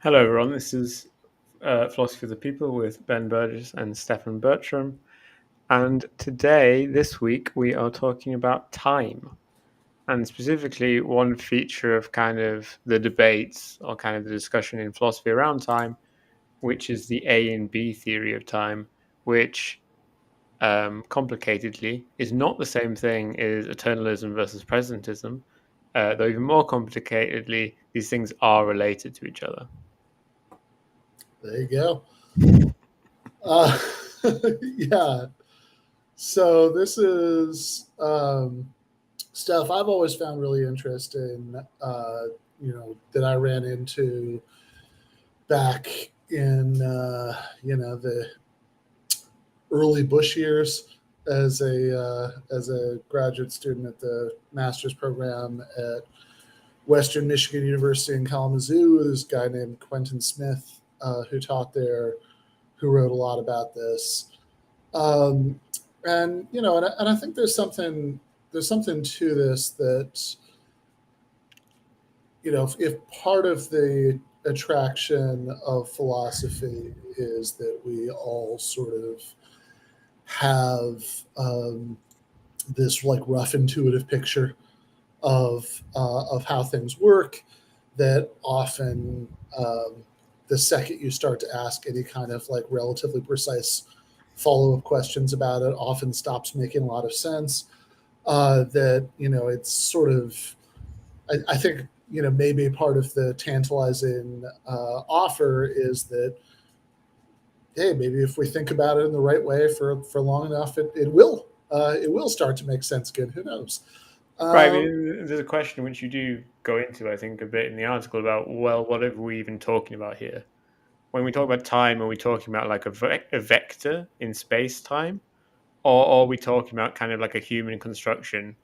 Hello, everyone. This is Philosophy of the People with Ben Burgis and Stefan Bertram. And today, this week, we are talking about time. And specifically, one feature of kind of the debates or kind of the discussion in philosophy around time, which is the A and B theory of time, which complicatedly is not the same thing as eternalism versus presentism, though even more complicatedly, these things are related to each other. There you go. Uh, yeah. So this is stuff I've always found really interesting. That I ran into back in the early Bush years as a graduate student at the master's program at Western Michigan University in Kalamazoo. There's a guy named Quentin Smith who taught there, who wrote a lot about this. Um, and I think there's something to this that if part of the attraction of philosophy is that we all sort of have this like rough intuitive picture of how things work, that often the second you start to ask any kind of like relatively precise follow-up questions about it often stops making a lot of sense. That it's sort of I think maybe part of the tantalizing offer is that, hey, maybe if we think about it in the right way for long enough, it will start to make sense again. Who knows? Right. I Um, mean, there's a question which you do go into, I think, a bit in the article about, well, what are we even talking about here? When we talk about time, are we talking about like a vector in space time? Or are we talking about kind of like a human construction,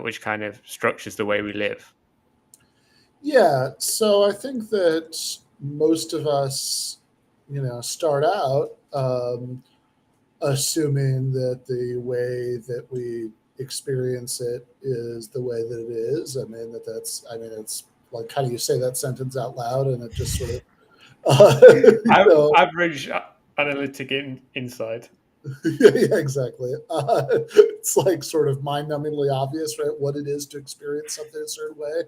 which kind of structures the way we live? yeah, so I think that most of us, start out assuming that the way that we experience it is the way that it is. It's like, how do you say that sentence out loud? And it just sort of, you know, Average analytic insight. yeah, exactly. It's like sort of mind-numbingly obvious, right? What it is to experience something a certain way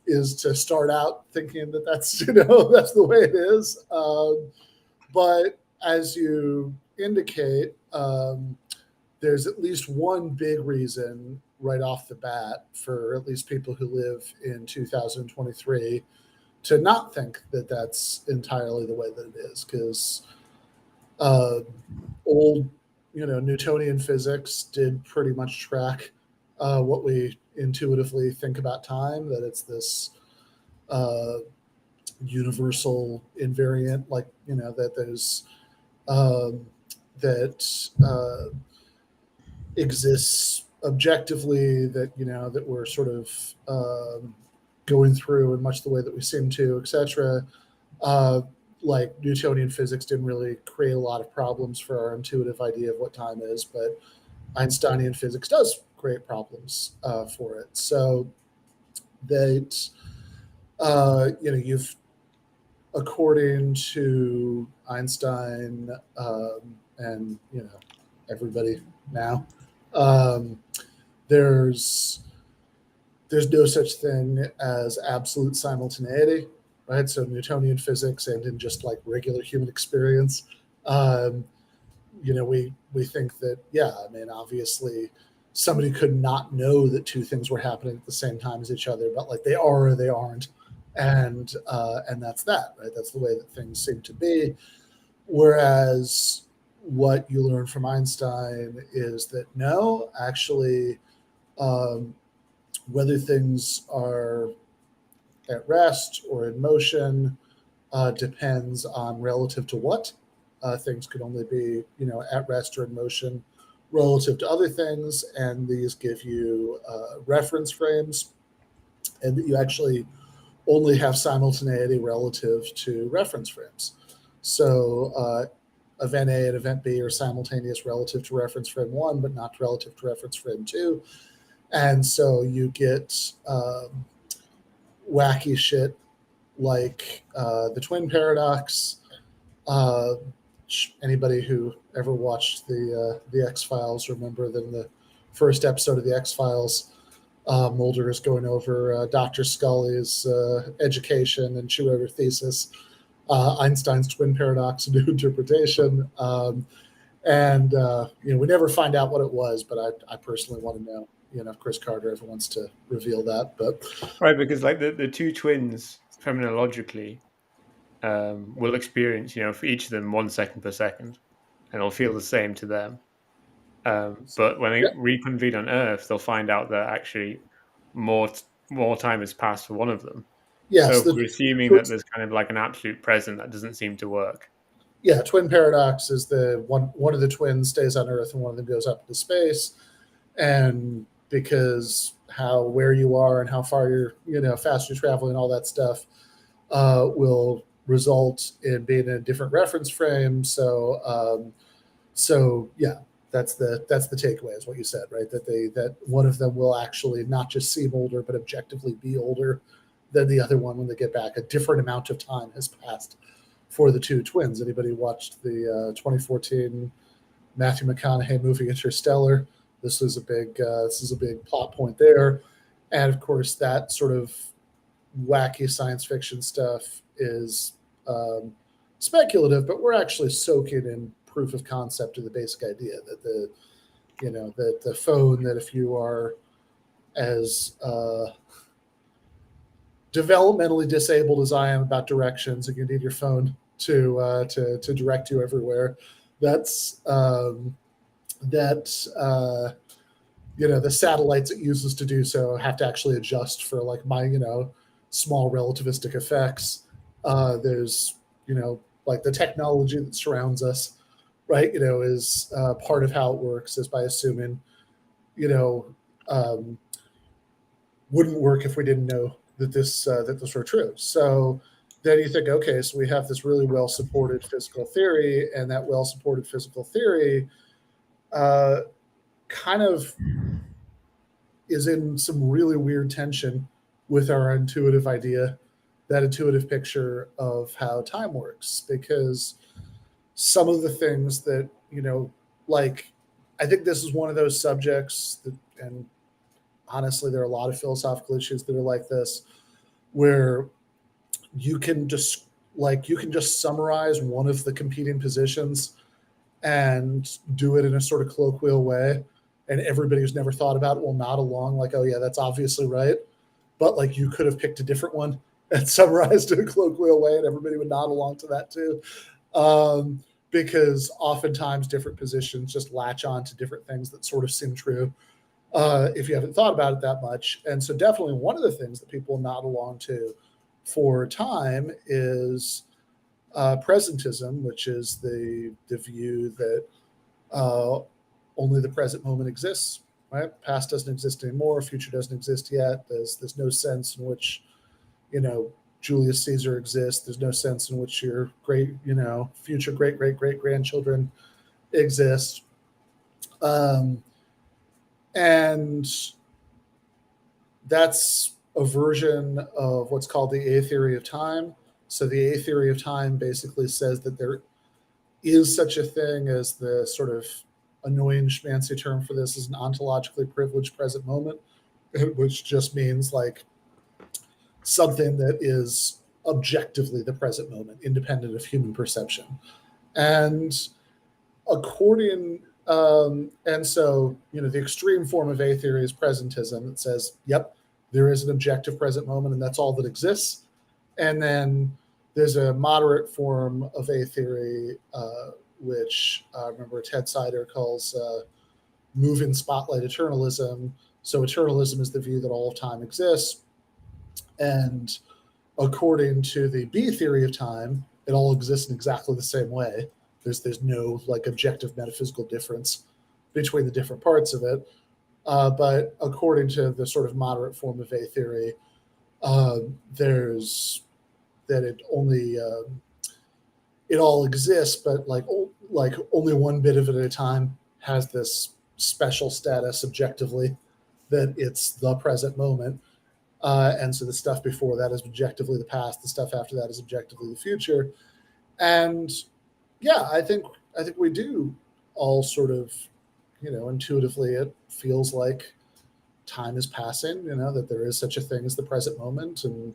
is to start out thinking that that's that's the way it is. But as you indicate, there's at least one big reason right off the bat for at least people who live in 2023 to not think that that's entirely the way that it is, because uh, old, Newtonian physics did pretty much track what we intuitively think about time. That it's this uh, universal invariant, like that there's um, that exists objectively, that that we're sort of going through in much the way that we seem to, etc. Uh, like Newtonian physics didn't really create a lot of problems for our intuitive idea of what time is, but Einsteinian physics does create problems for it. So that you've, according to Einstein, and everybody now, um, there's there's no such thing as absolute simultaneity, right? So Newtonian physics and in just like regular human experience, um, we think that, yeah, I mean, obviously somebody could not know that two things were happening at the same time as each other, but like they are or they aren't, and that's that, right? That's the way that things seem to be. Whereas what you learn from Einstein is that no, actually, um, whether things are at rest or in motion depends on relative to what. Things could only be, at rest or in motion relative to other things, and these give you reference frames, and that you actually only have simultaneity relative to reference frames. So event A and event B are simultaneous relative to reference frame one, but not relative to reference frame two. And so you get wacky shit like the twin paradox. Uh, Anybody who ever watched the X Files remember that in the first episode of the X Files, Mulder is going over Dr. Scully's education, and she wrote her thesis, Einstein's twin paradox, a new interpretation. And we never find out what it was, but I personally want to know. If Chris Carter ever wants to reveal that, but Right, because like the two twins phenomenologically will experience, for each of them 1 second per second, and it'll feel the same to them. But when they yeah, reconvene on Earth, they'll find out that actually more time has passed for one of them. So yes, if we're assuming that there's kind of like an absolute present, that doesn't seem to work. yeah, twin paradox is the one of the twins stays on Earth and one of them goes up into space, and because where you are and how far you're fast you're traveling, all that stuff will result in being in a different reference frame. So yeah, that's the takeaway, is what you said, right? That one of them will actually not just seem older, but objectively be older than the other one when they get back. A different amount of time has passed for the two twins. Anybody watched the 2014 Matthew McConaughey movie Interstellar? This is a big plot point there, and of course that sort of wacky science fiction stuff is speculative, but we're actually soaking in proof of concept of the basic idea that the phone, that if you are as developmentally disabled as I am about directions, and you need your phone to direct you everywhere, that's the satellites it uses to do so have to actually adjust for like my small relativistic effects. There's like the technology that surrounds us, right? Is part of how it works is by assuming um, wouldn't work if we didn't know that this were true. So then you think, okay, so we have this really well supported physical theory, and that well supported physical theory kind of is in some really weird tension with our intuitive idea, that intuitive picture of how time works, because some of the things that like, I think this is one of those subjects that, and honestly there are a lot of philosophical issues that are like this, where you can just summarize one of the competing positions and do it in a sort of colloquial way, and everybody who's never thought about it will nod along like, oh yeah, that's obviously right, but like you could have picked a different one and summarized in a colloquial way, and everybody would nod along to that too. Because oftentimes different positions just latch on to different things that sort of seem true if you haven't thought about it that much. And so definitely one of the things that people nod along to for time is presentism, which is the view that only the present moment exists, right? Past doesn't exist anymore, future doesn't exist yet. There's no sense in which Julius Caesar exists. There's no sense in which your future great great great grandchildren exist. And that's a version of what's called the A theory of time. So the A theory of time basically says that there is such a thing as the sort of annoying schmancy term for this is an ontologically privileged present moment, which just means like something that is objectively the present moment, independent of human perception. And so the extreme form of A theory is presentism. That says, yep, there is an objective present moment, and that's all that exists. And then there's a moderate form of A theory, which I remember Ted Sider calls moving spotlight eternalism. So eternalism is the view that all of time exists, and according to the B theory of time, it all exists in exactly the same way. There's no like objective metaphysical difference between the different parts of it. But according to the sort of moderate form of A theory, there's that it all exists, but like only one bit of it at a time has this special status objectively, that it's the present moment. And so the stuff before that is objectively the past. The stuff after that is objectively the future. And yeah, I think we do all sort of, intuitively, it feels like time is passing. That there is such a thing as the present moment, and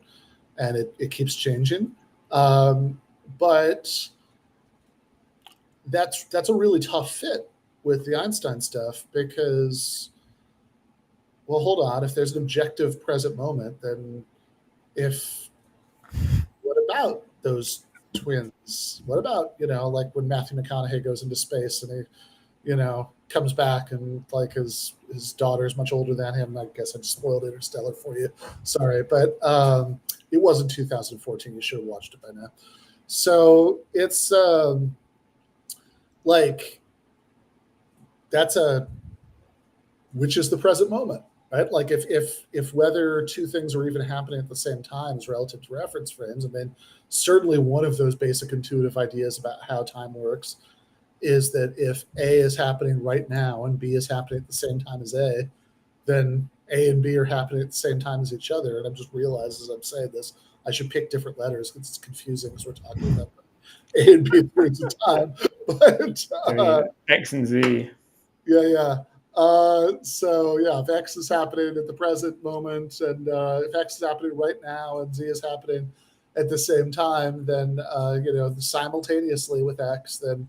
it keeps changing. But that's a really tough fit with the Einstein stuff because, well, hold on. If there's an objective present moment, then if what about those twins? What about, like when Matthew McConaughey goes into space and he, comes back and like his daughter's much older than him. I guess I just spoiled Interstellar for you. Sorry, but it wasn't 2014. You should have watched it by now. So it's like that's a which is the present moment, right? Like if whether two things are even happening at the same time is relative to reference frames, and then certainly one of those basic intuitive ideas about how time works is that if A is happening right now and B is happening at the same time as A, then A and B are happening at the same time as each other. And I've just realized as I'm saying this, I should pick different letters because it's confusing as we're talking about A and B periods of time. But X and Z. yeah. So yeah, if X is happening at the present moment, and if X is happening right now, and Z is happening at the same time, then simultaneously with X, then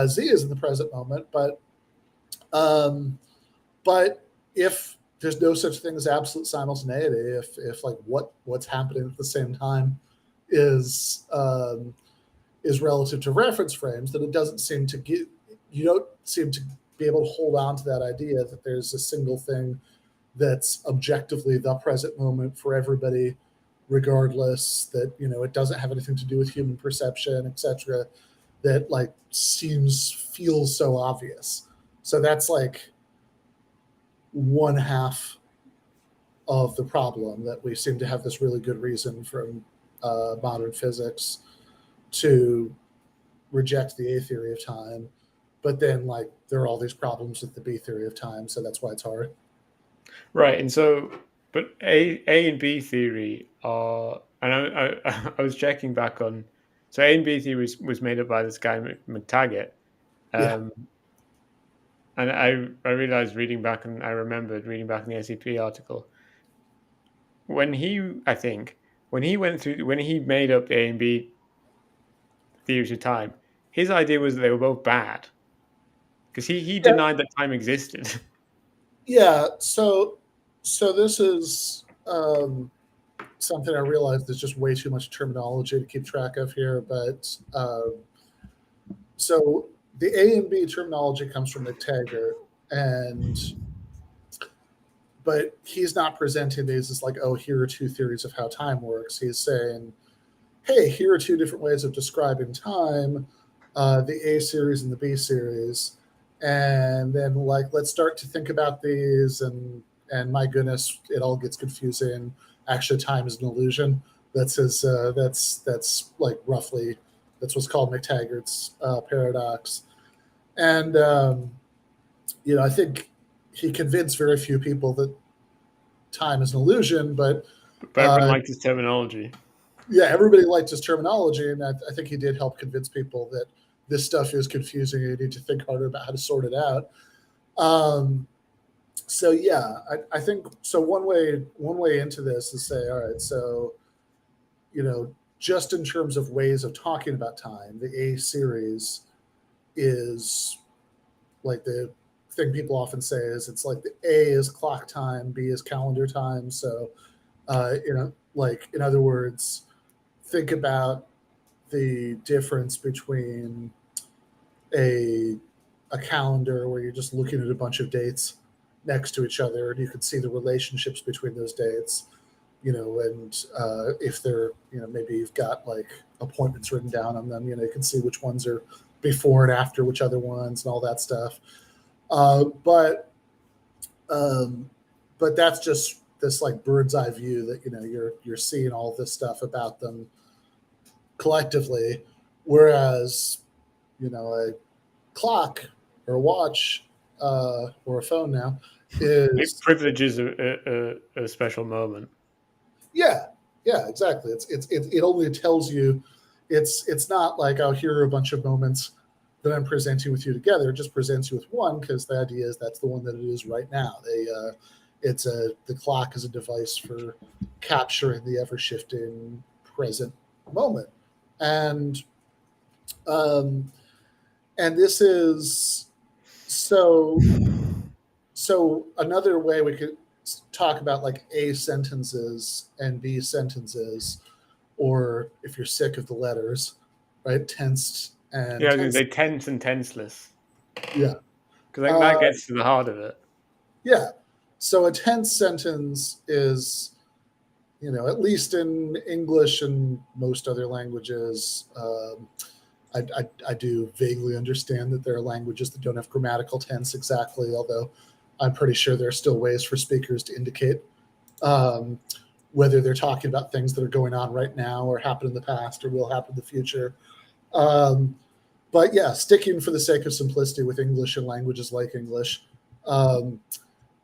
Z is in the present moment. Um, but if there's no such thing as absolute simultaneity, if like what's happening at the same time is relative to reference frames, then it doesn't seem to get you don't seem to be able to hold on to that idea that there's a single thing that's objectively the present moment for everybody, regardless, that it doesn't have anything to do with human perception, etc. That like feels so obvious. So that's like one half of the problem, that we seem to have this really good reason from modern physics to reject the A theory of time, but then like there are all these problems with the B theory of time, so that's why it's hard. Right, and so, but A and B theory are, and I was checking back on, so A and B theory was made up by this guy McTaggart, Yeah, um, and I realized reading back, and I remembered reading back in the SCP article when I think when he made up A and B theories of time, his idea was that they were both bad because he yeah, denied that time existed. yeah. So this is something I realized there's just way too much terminology to keep track of here, but so the A and B terminology comes from McTaggart, and but he's not presenting these as like, oh, here are two theories of how time works. He's saying, hey, here are two different ways of describing time, the A series and the B series, and then like let's start to think about these, and my goodness, it all gets confusing. Actually, time is an illusion. That's his. That's like roughly that's what's called McTaggart's paradox, and I think he convinced very few people that time is an illusion, but But everyone liked his terminology. yeah, everybody liked his terminology, and I think he did help convince people that this stuff is confusing and you need to think harder about how to sort it out. Um, so yeah, I think so. One way into this is say, all right, so just in terms of ways of talking about time, the A series is like the thing people often say is it's like the A is clock time, B is calendar time. So like in other words, think about the difference between a a calendar where you're just looking at a bunch of dates next to each other and you can see the relationships between those dates, and if they're, maybe you've got like appointments written down on them, you can see which ones are before and after which other ones and all that stuff. Uh, but um, but that's just this like bird's eye view that you're seeing all this stuff about them collectively, whereas a clock or a watch or a phone now It is privileges a special moment. Yeah, yeah, exactly. It only tells you. It's not like, oh, here are a bunch of moments that I'm presenting with you together. It just presents you with one because the idea is that's the one that it is right now. The clock is a device for capturing the ever shifting present moment, and um, and this is so so another way we could talk about like A sentences and B sentences, or if you're sick of the letters, right? Tensed and Yeah, I was going to tense. say tense and tenseless Yeah. because like, Uh, that gets to the heart of it. yeah. So a tense sentence is, at least in English and most other languages, I do vaguely understand that there are languages that don't have grammatical tense exactly, although I'm pretty sure there are still ways for speakers to indicate um, whether they're talking about things that are going on right now or happened in the past or will happen in the future. Um, but yeah, sticking for the sake of simplicity with English and languages like English, um,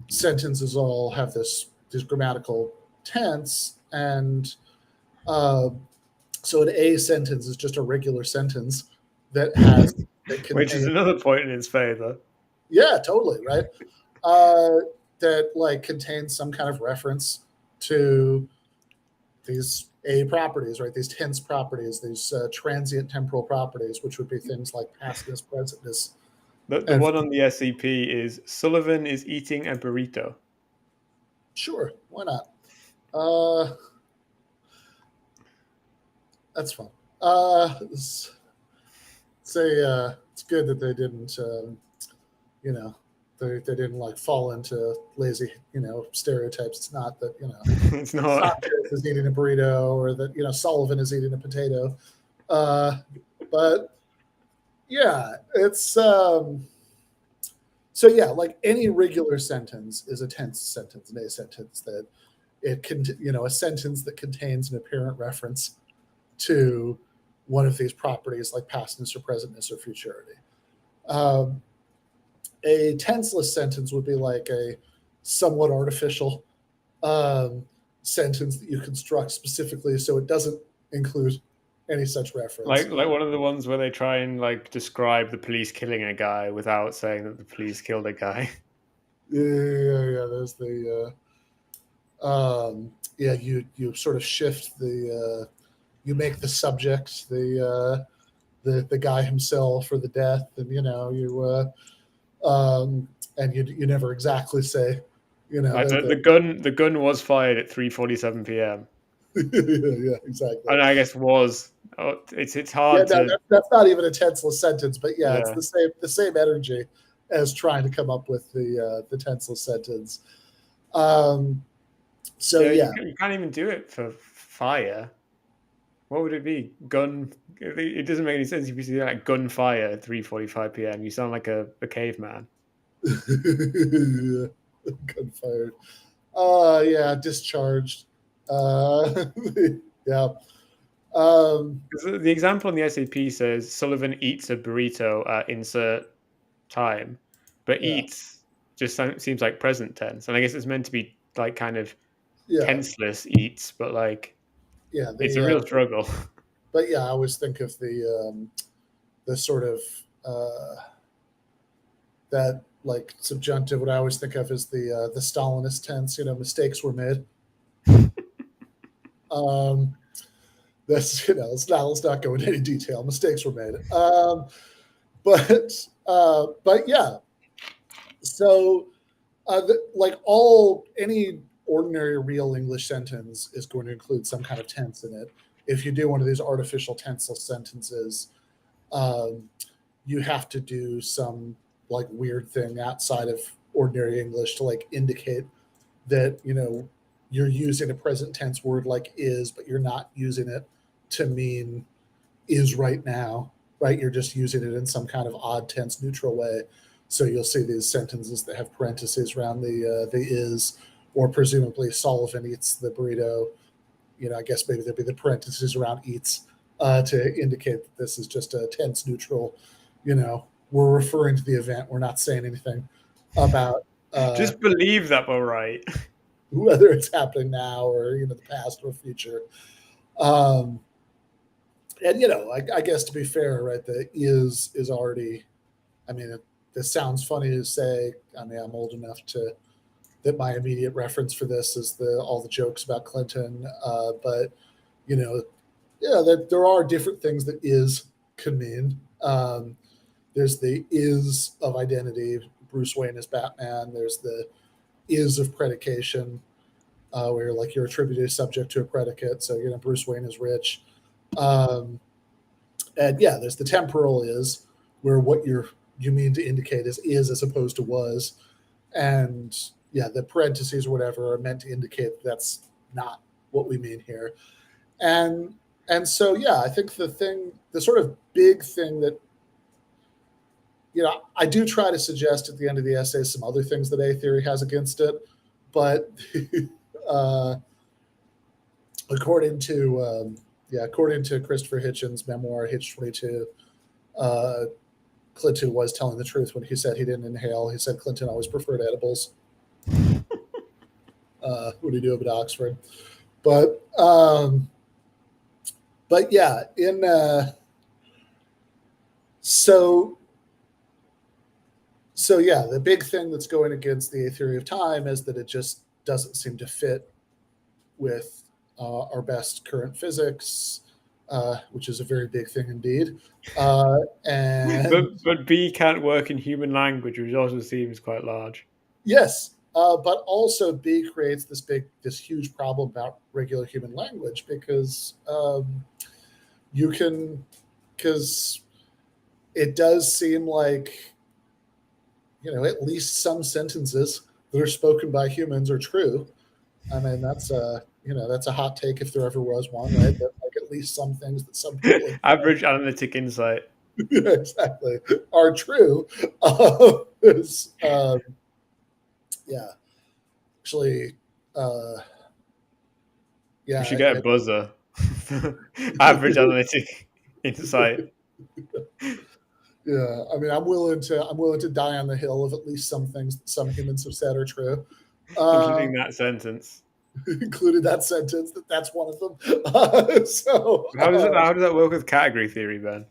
sentences all have this grammatical tense, and uh, so an A sentence is just a regular sentence that has that Which is contains. another point in its favor. Yeah, totally right. Uh, that like contains some kind of reference to these A properties, right? These tense properties, these transient temporal properties, which would be things like pastness, presentness, The and one on the SCP is Sullivan is eating a burrito. sure, why not? Uh, that's fun. It's good that they didn't, you know, they didn't like fall into lazy, stereotypes. It's not that It's not. Socrates is eating a burrito or that Sullivan is eating a potato, uh, but yeah, it's so yeah, like any regular sentence is a tense sentence, an A sentence that it can, a sentence that contains an apparent reference to one of these properties like pastness or presentness or futurity. Um, a tenseless sentence would be like a somewhat artificial um, sentence that you construct specifically so it doesn't include any such reference. Like one of the ones where they try and like describe the police killing a guy without saying that the police killed a guy. Yeah. There's yeah. You sort of shift you make the subject the guy himself or the death, and and you never exactly say, Like the gun was fired at 3:47 p.m. yeah, exactly. And I guess was it's Yeah, hard no, to that's not even a tenseless sentence, but yeah, it's yeah. the same energy as trying to come up with the tenseless sentence. Um, so Yeah, yeah, you can't even do it for fire. What would it be? Gun. It doesn't make any sense if you say like gunfire at 3:45 p.m. You sound like a caveman. gunfire. Yeah, discharged. Uh, yeah. Um, 'Cause the example on the SAP says Sullivan eats a burrito at insert time, but yeah, eats just seems like present tense, and I guess it's meant to be like kind of yeah, tenseless eats, but like yeah. it's a real The struggle. but yeah, I always think of the sort of that like subjunctive. What I always think of is the Stalinist tense. Mistakes were made. Um, that's let's not go into any detail. Mistakes were made. But yeah. So like any ordinary real English sentence is going to include some kind of tense in it. If you do one of these artificial tenseless sentences, um, you have to do some like weird thing outside of ordinary English to like indicate that you're using a present tense word like is, but you're not using it to mean is right now, right? You're just using it in some kind of odd tense neutral way. So you'll see these sentences that have parentheses around the is, or presumably Sullivan eats the burrito. I guess maybe there'd be the parentheses around eats to indicate that this is just a tense neutral. We're referring to the event. We're not saying anything about. Just believe that we're right. whether it's happening now or the past or future. Um, and I guess to be fair, right, the is already. I mean, this sounds funny to say. I mean, I'm old enough to that my immediate reference for this is all the jokes about Clinton. But you know, yeah, there are different things that is can mean. There's the is of identity. Bruce Wayne is Batman. There's the is of predication, where like you're attributed subject to a predicate. So Bruce Wayne is rich. Um, and yeah, there's the temporal is, where what you mean to indicate is as opposed to was, and yeah, the parentheses or whatever are meant to indicate that's not what we mean here. And and so yeah, I think the sort of big thing that I do try to suggest at the end of the essay some other things that A theory has against it, but uh, according to according to Christopher Hitchens' memoir Hitch 22, uh, Clinton was telling the truth when he said he didn't inhale. He said Clinton always preferred edibles when he knew up at Oxford. But yeah, in so yeah, the big thing that's going against the A theory of time is that it just doesn't seem to fit with our best current physics, which is a very big thing indeed. And But B can't work in human language, which also seems quite large. yes, but also B creates this huge problem about regular human language because you can, because it does seem like at least some sentences that are spoken by humans are true. I mean, that's a hot take if there ever was one, right? That like at least some things that some people have Average analytic insight. exactly are true. Is, yeah, actually, uh, We yeah, should get a buzzer. Average analytic insight. yeah. I mean, I'm willing to die on the hill of at least some things that some humans have said are true, Including that sentence. included that sentence that's one of them. So How does that work with category theory, Ben?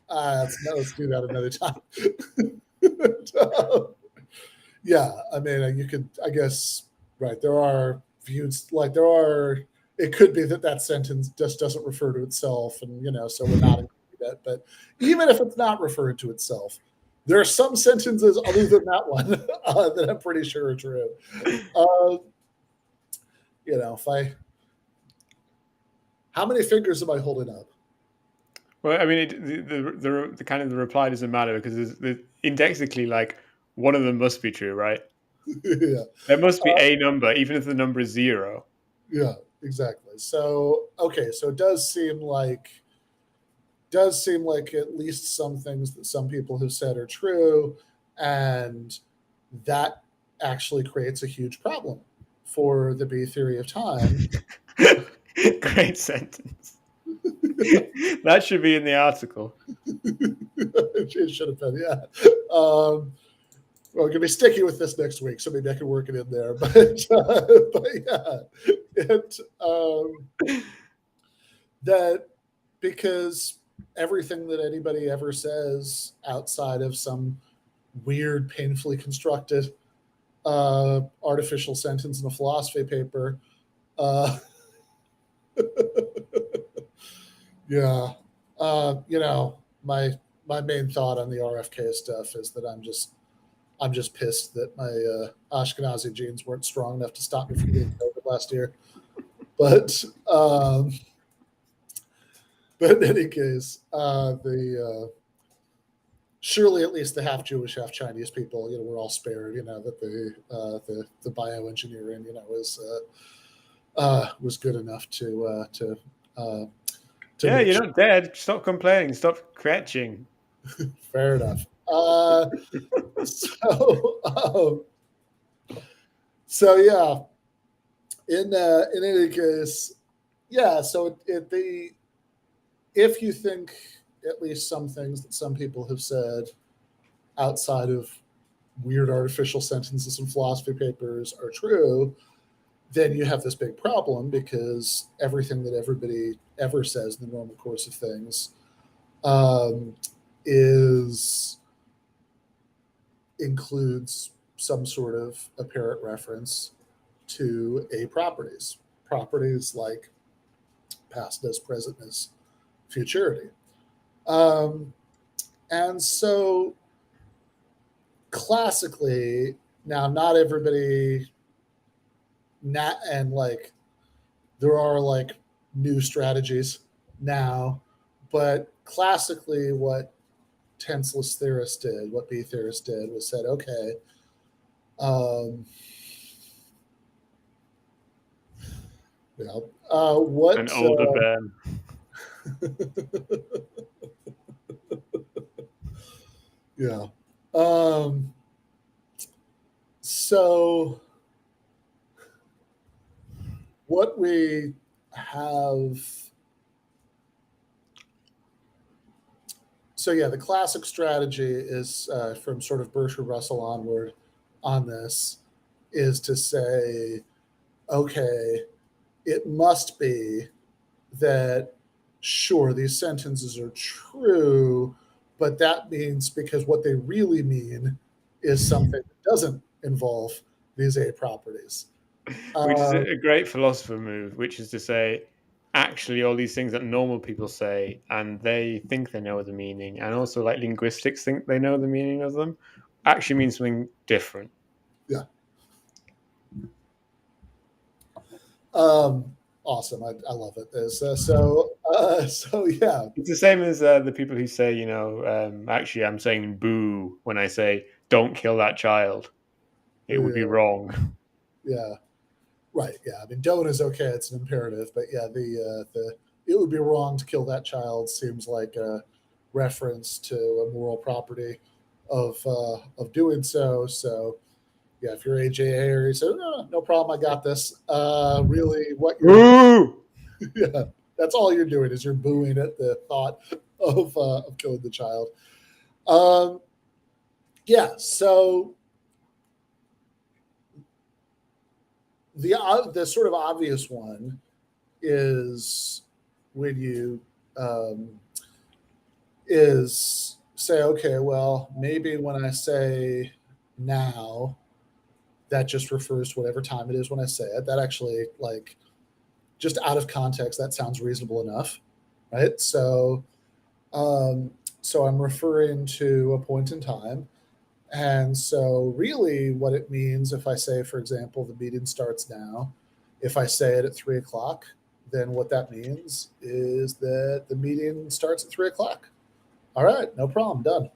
let's do that another time. Yeah, I mean, you could, I guess, right? There are views like there are. It could be that sentence just doesn't refer to itself, and so we're not including that. But even if it's not referring to itself, there are some sentences other than that one that I'm pretty sure are true. Uh, if how many fingers am I holding up? Well, I mean, the kind of the reply doesn't matter because indexically, like one of them must be true, right? Yeah, There must be a number, even if the number is 0. yeah, exactly. So okay, so it does seem like at least some things that some people have said are true, and that actually creates a huge problem for the B theory of time. Great sentence. That should be in the article. It should have been, yeah. We're going to be sticky with this next week, so maybe I can work it in there. But yeah, that because everything that anybody ever says outside of some weird, painfully constructed artificial sentence in a philosophy paper. Uh, yeah, my main thought on the RFK stuff is that I'm just pissed that my Ashkenazi genes weren't strong enough to stop me from getting COVID last year. But in any case, the surely at least the half Jewish, half Chinese people, were all spared. That the bioengineering, was good enough to Yeah, make you're sure. not dead. Stop complaining. Stop kvetching. Fair enough. So yeah, in any case, yeah. So if you think at least some things that some people have said outside of weird artificial sentences and philosophy papers are true, then you have this big problem because everything that everybody ever says in the normal course of things um, is includes some sort of apparent reference to a properties like pastness, presentness, futurity. Um, and so classically, now not everybody, not and like there are like new strategies now, but classically, what tenseless theorists did, what B theorists did, was said, okay, um, An what? older Ben. Yeah. Um, so what we have. So yeah, the classic strategy is from sort of Bertrand Russell onward on this is to say, okay, it must be that sure these sentences are true, but that means because what they really mean is something that doesn't involve these A properties. Which is Uh, a great philosopher move, which is to say, actually, all these things that normal people say and they think they know the meaning, and also like linguistics think they know the meaning of them, actually means something different. yeah. Awesome. I love it. So yeah, It's the same as the people who say, actually, I'm saying boo when I say don't kill that child. It would be yeah, wrong. yeah. Right. Yeah. I mean, don't is okay. It's an imperative, but yeah, the it would be wrong to kill that child seems like a reference to a moral property of doing so. So yeah, if you're AJ Harry, so no problem, I got this. Really, what you're Boo! yeah, that's all you're doing is you're booing at the thought of killing the child. Um, yeah. So the sort of obvious one is when you um, is say, okay, well, maybe when I say now, that just refers to whatever time it is when I say it. That actually, like, just out of context, that sounds reasonable enough, right? Um, so I'm referring to a point in time. And so, really, what it means if I say, for example, the meeting starts now, if I say it at 3 o'clock, then what that means is that the meeting starts at 3 o'clock. All right, no problem, done.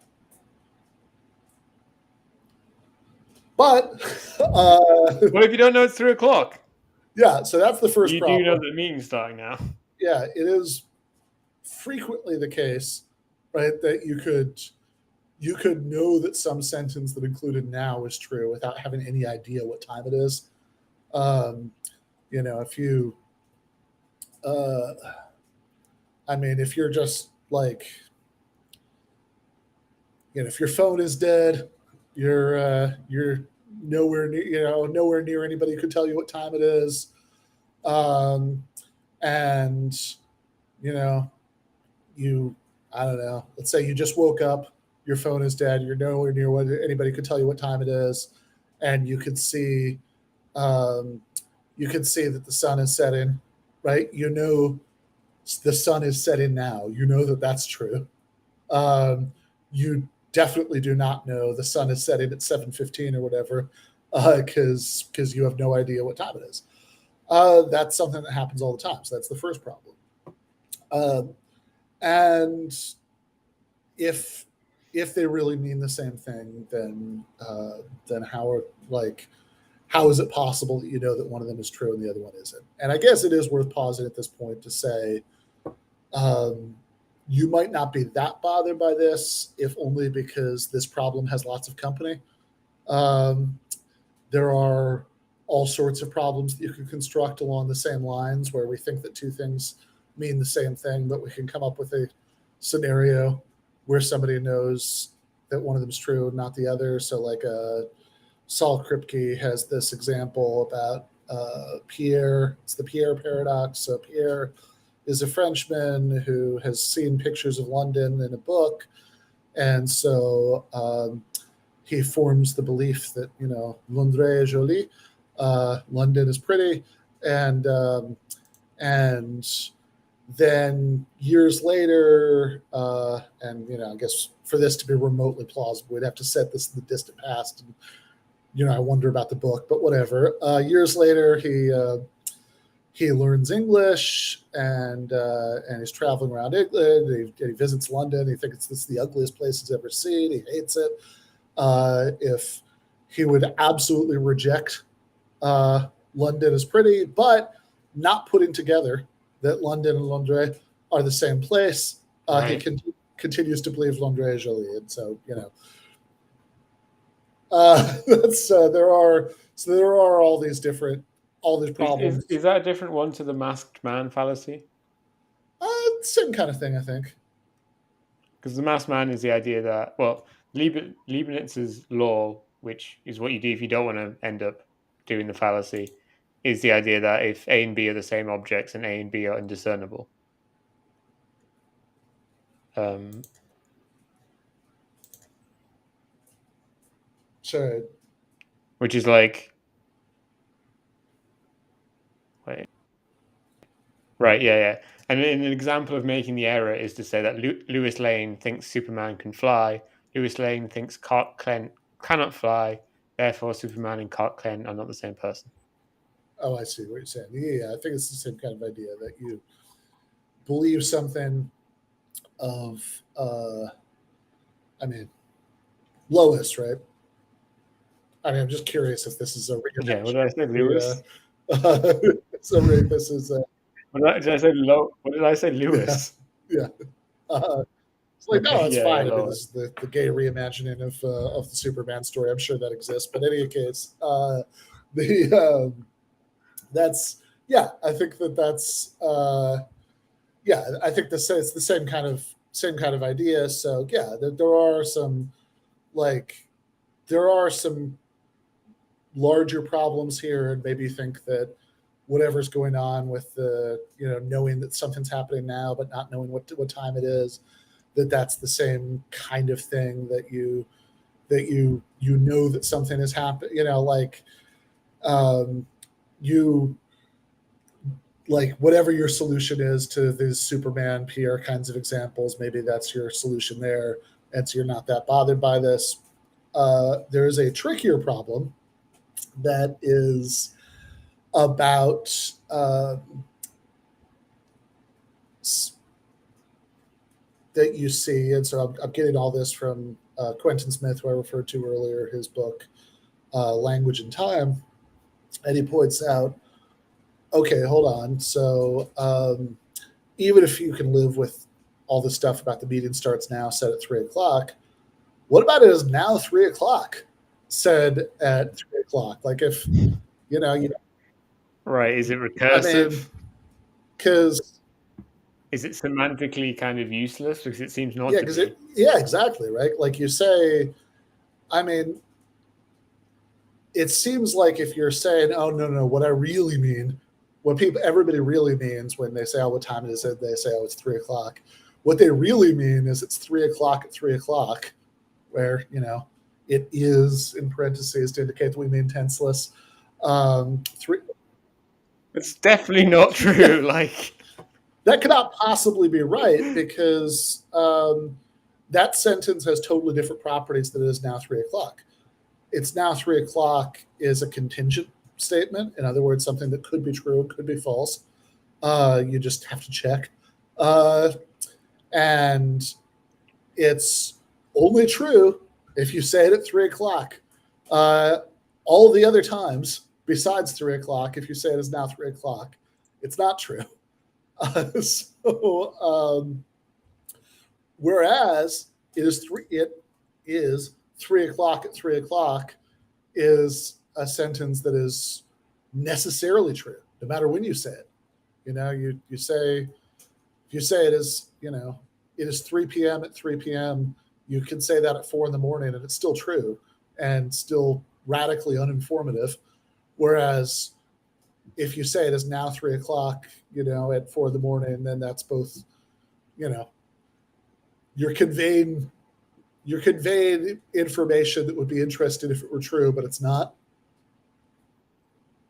But, What if you don't know it's 3 o'clock? yeah, so that's the first You do know problem. the meeting's starting now. Yeah, it is frequently the case, right, that you could know that some sentence that included now is true without having any idea what time it is. Um, if you, uh, I mean, if you're just like, if your phone is dead, you're nowhere near, nowhere near anybody who could tell you what time it is, um, and you know, you, I don't know. Let's say you just woke up, your phone is dead, you're nowhere near what anybody could tell you what time it is, and um, you can see that the sun is setting, right? The sun is setting now. You know that that's true. You definitely do not know the sun is setting at 7:15 or whatever, because you have no idea what time it is. That's something that happens all the time. So that's the first problem. Um, and if if they really mean the same thing, then how is it possible that you know that one of them is true and the other one isn't? And I guess it is worth pausing at this point to say, um, you might not be that bothered by this, if only because this problem has lots of company. Um, there are all sorts of problems that you can construct along the same lines where we think that two things mean the same thing, but we can come up with a scenario where somebody knows that one of them is true, not the other. So, like Saul Kripke has this example about Pierre. It's the Pierre paradox. So Pierre is a Frenchman who has seen pictures of London in a book, and so he forms the belief that Londres est joli, London is pretty, and then years later, and I guess for this to be remotely plausible, we'd have to set this in the distant past. And I wonder about the book, but whatever. Years later, he learns English and he's traveling around England. He visits London. He thinks this is the ugliest place he's ever seen. He hates it. If he would absolutely reject London as pretty, but not putting together that London and Londres are the same place, Right. he continues to believe Londres est joli. And so, there are all these problems. Is that a different one to the masked man fallacy? Same kind of thing, I think. Because the masked man is the idea that, well, Leibniz's law, which is what you do if you don't want to end up doing the fallacy, is the idea that if A and B are the same objects and A and B are indiscernible. Sure. Which is like, wait, right, yeah. And an example of making the error is to say that Lewis Lane thinks Superman can fly. Lewis Lane thinks Clark Kent cannot fly. Therefore, Superman and Clark Kent are not the same person. Oh, I see what you're saying. Yeah, I think it's the same kind of idea that you believe something of, Lois, right? I'm just curious if this is a Yeah, what did I say, Lewis? This is did I say what did I say, Lewis? Yeah. It's like, no, it's fine. Yeah, this is the gay reimagining of the Superman story. I'm sure that exists, but in any case, that's I think that's I think it's the same kind of idea. So there are some larger problems here, and maybe think that whatever's going on with the knowing that something's happening now but not knowing what time it is, that's the same kind of thing that you that something has happened, whatever your solution is to these Superman Pierre kinds of examples, maybe that's your solution there, and so you're not that bothered by this. There is a trickier problem that is about that you see, and so I'm getting all this from Quentin Smith, who I referred to earlier, his book Language and Time, and he points out, okay, hold on, so even if you can live with all the stuff about the meeting starts now, set at 3:00, what about it is now 3:00 said at 3:00? Like if right, is it recursive? Because is it semantically kind of useless because it seems not to be? Exactly, right? Like you say, it seems like if you're saying, oh no, what I really mean, what everybody really means when they say, oh, what time it is, they say, oh, it's 3:00. What they really mean is it's 3:00 at 3:00, where it is in parentheses to indicate that we mean tenseless. It's definitely not true. Like that cannot possibly be right, because that sentence has totally different properties than it is now 3:00. It's now 3:00 is a contingent statement. In other words, something that could be true, could be false. You just have to check. And it's only true if you say it at 3:00. All the other times besides 3:00, if you say it is now 3:00, it's not true. Whereas it is 3:00 at 3:00 is a sentence that is necessarily true, no matter when you say it. You say, if you say it is, it is 3 p.m. at 3 p.m., you can say that at 4 a.m. and it's still true and still radically uninformative. Whereas if you say it is now 3 o'clock, at 4 in the morning, then that's both, you know, you're conveying information that would be interesting if it were true, but it's not.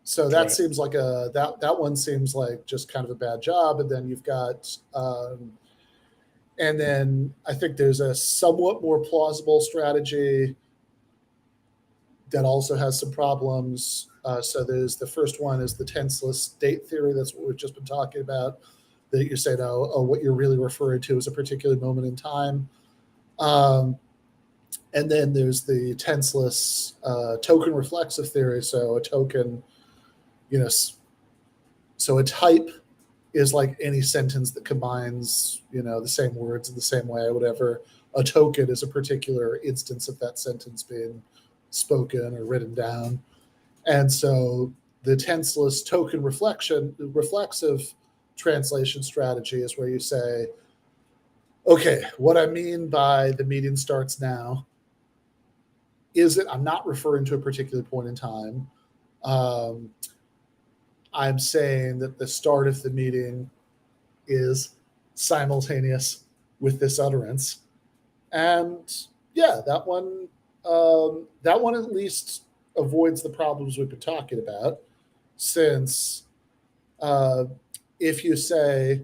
So that Correct. seems like that one seems like just kind of a bad job. And then you've got, and then I think there's a somewhat more plausible strategy that also has some problems. So there's the first one is the tenseless state theory. That's what we've just been talking about. That you're saying, what you're really referring to is a particular moment in time. And then there's the tenseless token reflexive theory. So a token, so a type is like any sentence that combines, the same words in the same way, whatever. A token is a particular instance of that sentence being spoken or written down. And so the tenseless token reflexive translation strategy is where you say, okay, what I mean by the meeting starts now is that I'm not referring to a particular point in time. I'm saying that the start of the meeting is simultaneous with this utterance. And yeah, that one at least avoids the problems we've been talking about, since if you say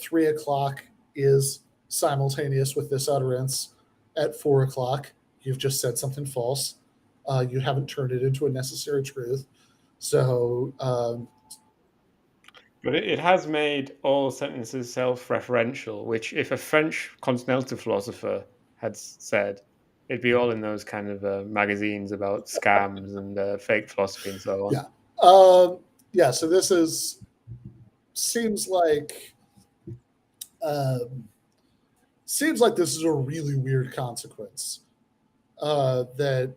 3 o'clock is simultaneous with this utterance at 4 o'clock, you've just said something false. You haven't turned it into a necessary truth. So But it has made all sentences self-referential, which if a French continental philosopher had said, it'd be all in those kind of magazines about scams and fake philosophy and so on. yeah, yeah. So this seems like um, seems like this is a really weird consequence, that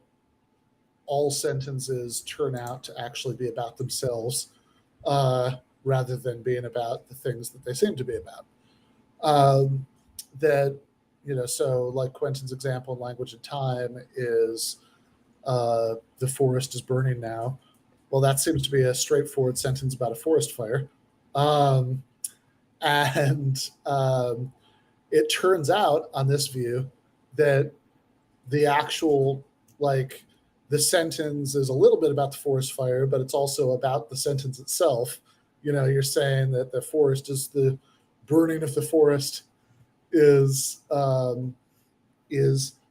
all sentences turn out to actually be about themselves, rather than being about the things that they seem to be about. Um, that so like Quentin's example in Language and Time is, the forest is burning now. Well, that seems to be a straightforward sentence about a forest fire. Um, and it turns out on this view that the actual, like, the sentence is a little bit about the forest fire, but it's also about the sentence itself. You're saying that the forest is the burning of the forest is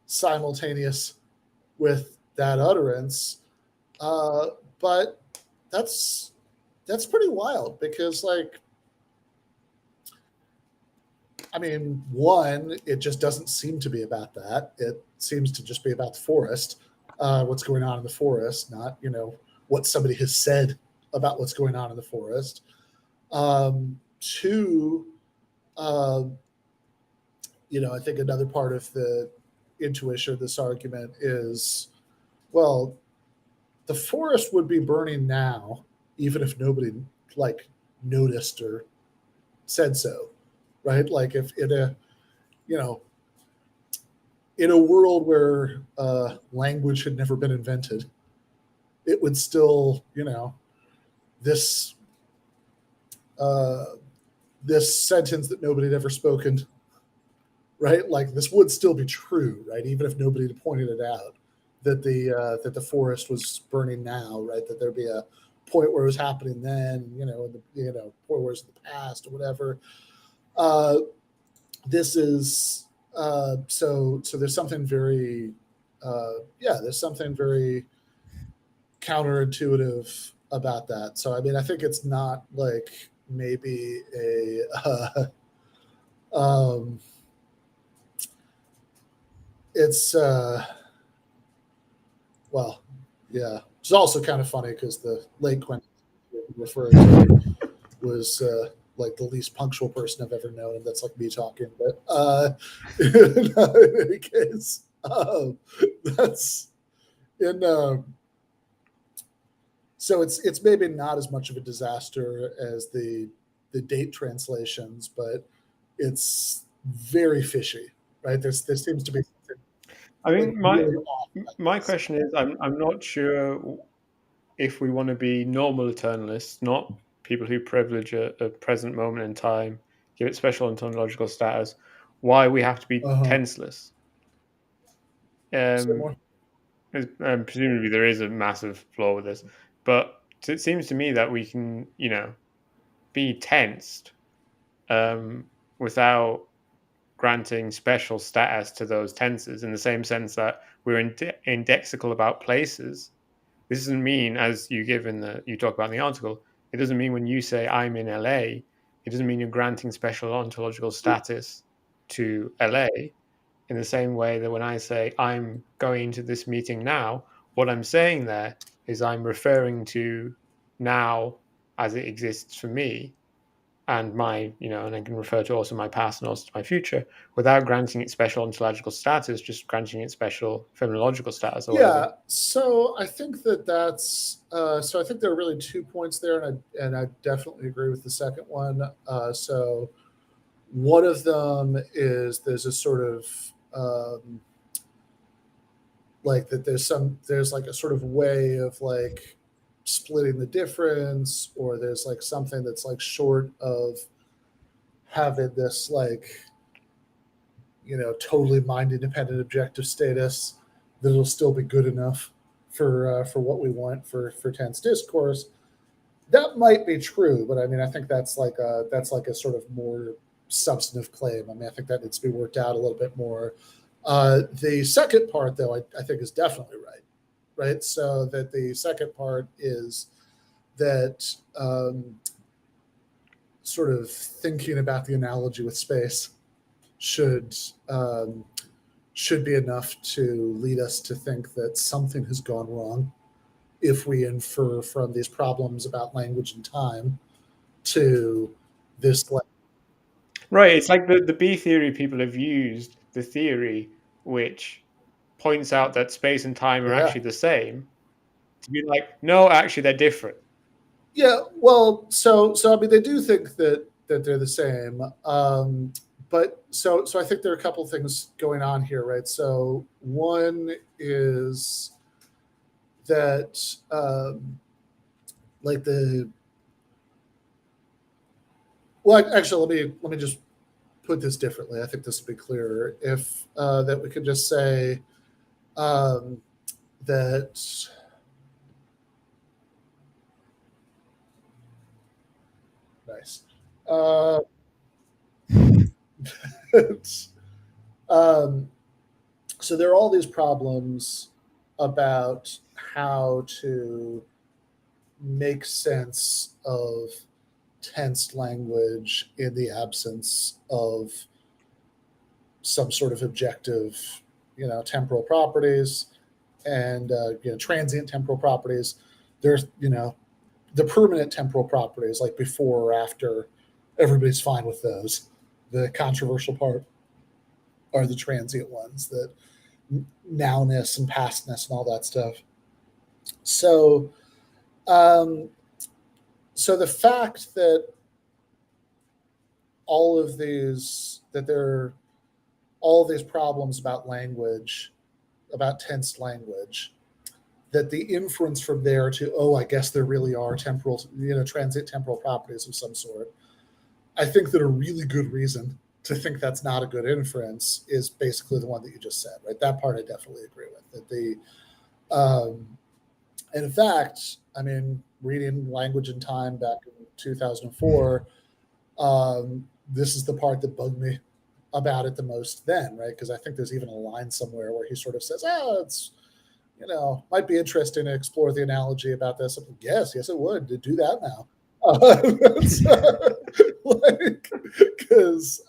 simultaneous with that utterance. But that's pretty wild, because, like, I mean, one, it just doesn't seem to be about that. It seems to just be about the forest, what's going on in the forest, not what somebody has said about what's going on in the forest. Two, uh, I think another part of the intuition of this argument is, well, the forest would be burning now, even if nobody, like, noticed or said so, right? Like, if you know in a world where language had never been invented, it would still, this uh, this sentence that nobody had ever spoken, right? Like, this would still be true, right? Even if nobody had pointed it out, that the forest was burning now, right? That there'd be a point where it was happening then, point where it's in the past or whatever. Uh, this is so there's something very there's something very counterintuitive about that. So I mean, I think it's not like maybe a um, it's well, yeah. It's also kind of funny because the late Quentin referring to was like the least punctual person I've ever known, and that's like me talking. But in any case, that's in. So it's maybe not as much of a disaster as the date translations, but it's very fishy, right? There seems to be something I like mean, really off about my this. question is, I'm not sure. if we want to be normal eternalists, not people who privilege a present moment in time, give it special ontological status, why we have to be Uh-huh. tenseless. Say Um, more. presumably there is a massive flaw with this, but it seems to me that we can, be tensed without granting special status to those tenses in the same sense that we're indexical about places. This doesn't mean, as you talk about in the article, it doesn't mean when you say I'm in LA, it doesn't mean you're granting special ontological status to LA in the same way that when I say I'm going to this meeting now, what I'm saying there is I'm referring to now as it exists for me and and I can refer to also my past and also to my future without granting it special ontological status, just granting it special phenomenological status or whatever. Yeah, so I think so I think there are really 2 points there, and I definitely agree with the second one. So one of them is there's a sort of like that there's like a sort of way of like splitting the difference, or there's like something that's like short of having this like totally mind independent objective status that'll still be good enough for what we want for tense discourse. That might be true, but I mean, I think that's like a sort of more substantive claim. I mean, I think that needs to be worked out a little bit more. The second part, though, I think is definitely right. Right. So that the second part is that sort of thinking about the analogy with space should um, should be enough to lead us to think that something has gone wrong if we infer from these problems about language and time to this like Right. It's like the B theory people have used the theory which points out that space and time are yeah actually the same to be like, no, actually they're different. yeah well so I mean they do think that they're the same, but so I think there are a couple of things going on here, right? So one is that like the well actually let me just put this differently. I think this would be clearer if that we could just say um, that nice. Uh, um, so there are all these problems about how to make sense of tensed language in the absence of some sort of objective, temporal properties and transient temporal properties. There's the permanent temporal properties, like before or after, everybody's fine with those. The controversial part are the transient ones, that nowness and pastness and all that stuff. So, um, so the fact that all of these that there are all these problems about language, about tense language, that the inference from there to I guess there really are temporal, transient temporal properties of some sort. I think that a really good reason to think that's not a good inference is basically the one that you just said, right? That part I definitely agree with. That and in fact, I mean, reading Language and Time back in 2004, this is the part that bugged me about it the most then, right? Because I think there's even a line somewhere where he sort of says, it's, might be interesting to explore the analogy about this. I'm like, yes, it would. To do that now. Like, because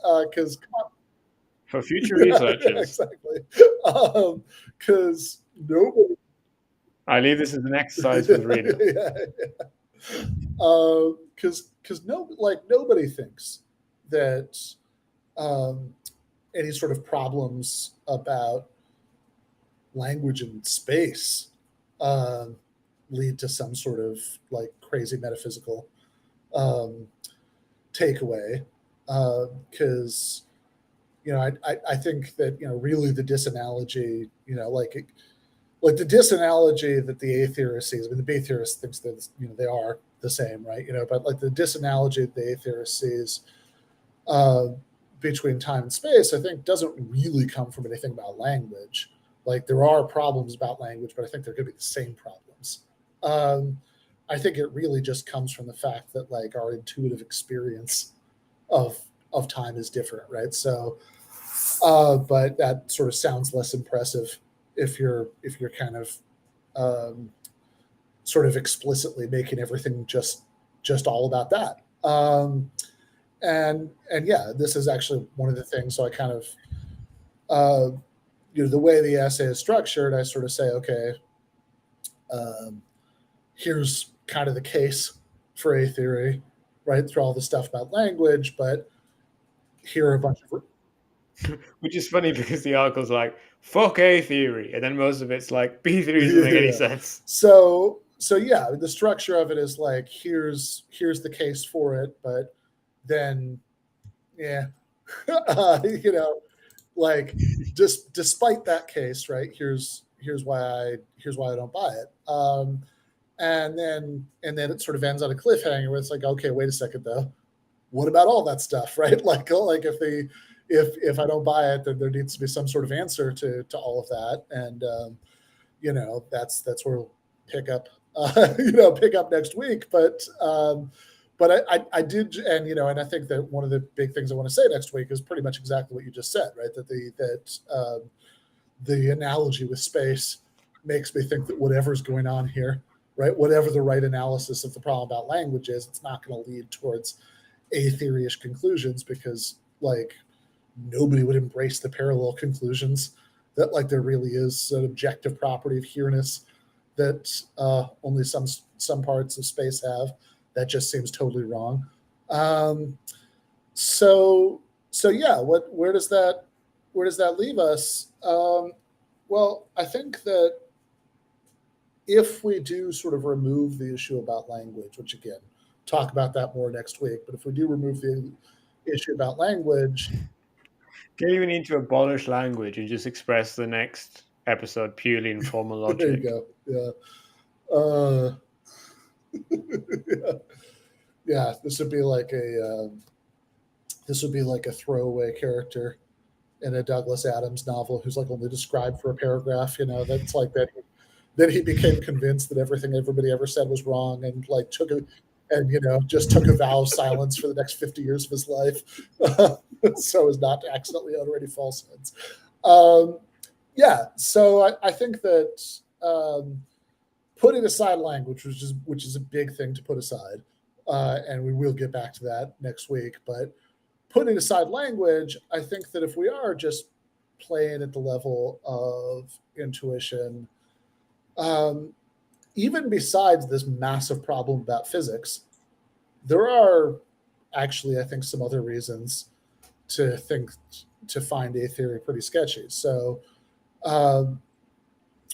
For future researchers, exactly, because nobody, I leave this as an exercise for the reader. because nobody thinks that um, any sort of problems about language and space um, lead to some sort of like crazy metaphysical um, takeaway, because I think that really the disanalogy, like the disanalogy that the A theorist sees. I mean, the B theorist thinks that they are the same, right? But like the disanalogy that the A theorist sees uh, between time and space, I think doesn't really come from anything about language. Like there are problems about language, but I think they're going to be the same problems. Um, I think it really just comes from the fact that like our intuitive experience of of time is different, right? So, but that sort of sounds less impressive if you're kind of um, sort of explicitly making everything just all about that. And yeah, this is actually one of the things. So I kind of the way the essay is structured, I sort of say, okay, um, here's kind of the case for A theory, right? Through all the stuff about language, but here are a bunch of Which is funny because the article's like, fuck A theory. And then most of it's like, B theory doesn't make any yeah. sense. So yeah, the structure of it is like here's the case for it, but then yeah, like just despite that case, right? Here's why I don't buy it. And then it sort of ends on a cliffhanger where it's like, okay, wait a second though, what about all that stuff, right? Like if I don't buy it, then there needs to be some sort of answer to all of that, and that's where we'll pick up pick up next week. But I did, and I think that one of the big things I want to say next week is pretty much exactly what you just said, right? The analogy with space makes me think that whatever's going on here, right, whatever the right analysis of the problem about language is, it's not going to lead towards A theory-ish conclusions, because like nobody would embrace the parallel conclusions that like there really is an objective property of here-ness that only some parts of space have. That just seems totally wrong. Um, so yeah, where does that leave us? Well, I think that if we do sort of remove the issue about language, which again, talk about that more next week, but if we do remove the issue about language, Do you even need to abolish language and just express the next episode purely in formal there you logic? go. Yeah. Yeah. Yeah, this would be like a throwaway character in a Douglas Adams novel who's like only described for a paragraph. That's like that. Then he became convinced that everything everybody ever said was wrong, and like just took a vow of silence for the next 50 years of his life, so as not to accidentally utter any falsehoods. Um, yeah, so I think that putting aside language, which is a big thing to put aside, and we will get back to that next week. But putting aside language, I think that if we are just playing at the level of intuition, um, even besides this massive problem about physics, there are actually, I think, some other reasons to think to find A theory pretty sketchy. So um,